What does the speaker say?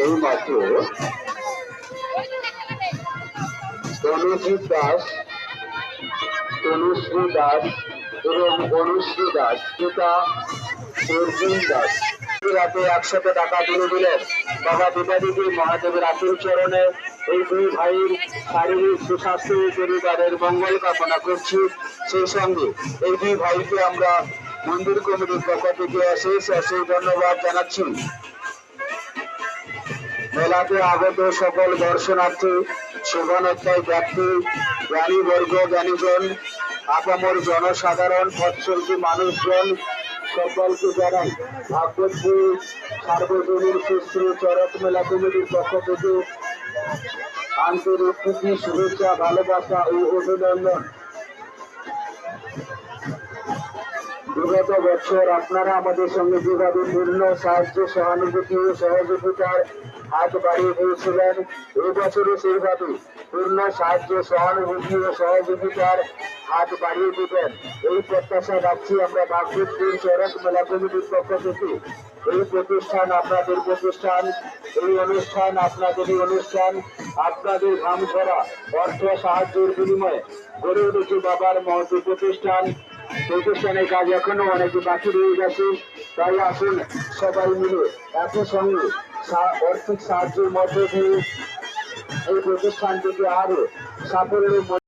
এই মাত্র তনুজিৎ দাস, তনুশ্রী দাস এবং অনুশ্রী দাস পিতা অর্জুন দাস রাতে 100 টাকা তুলে দিলেন। বাবা পিতাদিদি মহাদেবের আতুল চরণে এই দুই ভাইয়ের শারীরিক সুস্বাস্থ্য পরিবারের মঙ্গল কামনা করছি। সেই সঙ্গে এই দুই ভাইকে আমরা মন্দির কমিটির পক্ষ থেকে অশেষ ধন্যবাদ জানাচ্ছি। মেলাতে আগত সকল দর্শনার্থী, শোভানোত্তর ব্যক্তি, জ্ঞানীবর্গ, জ্ঞানীজন, আপামর জনসাধারণ, পথচলতি মানুষজন সকলকে জানাই ভাগবতপুর সার্বজনীন সুশ্রী চরক মেলা কমিটির পক্ষ থেকে আন্তরিক প্রীতি, শুভেচ্ছা, ভালোবাসা ও অভিনন্দন। বিগত বছর আপনারা আমাদের সঙ্গে যেভাবে পূর্ণ সাহায্য, সহানুভূতি ও সহযোগিতার হাত বাড়িয়ে দিয়েছিলেন, এই বছরও সেইভাবে পূর্ণ সাহায্য, সহানুভূতি ও সহযোগিতার হাত বাড়িয়ে দিবেন এই প্রত্যাশা রাখছি আমরা ভাগবতপুর চরক মেলা কমিটির পক্ষ থেকে। এই প্রতিষ্ঠান আপনাদের প্রতিষ্ঠান, এই অনুষ্ঠান আপনাদেরই অনুষ্ঠান। আপনাদের ঘাম ঝরা অর্থ সাহায্যের বিনিময়ে গড়ে উঠেছে বাবার মহৎ প্রতিষ্ঠান। প্রতিষ্ঠানের কাজ এখনো অনেক বাকি রয়ে গেছে, তাই আসুন সবাই মিলে একই সঙ্গে আর্থিক সাহায্যের মধ্য দিয়ে এই প্রতিষ্ঠানটিকে আরো সাফল্য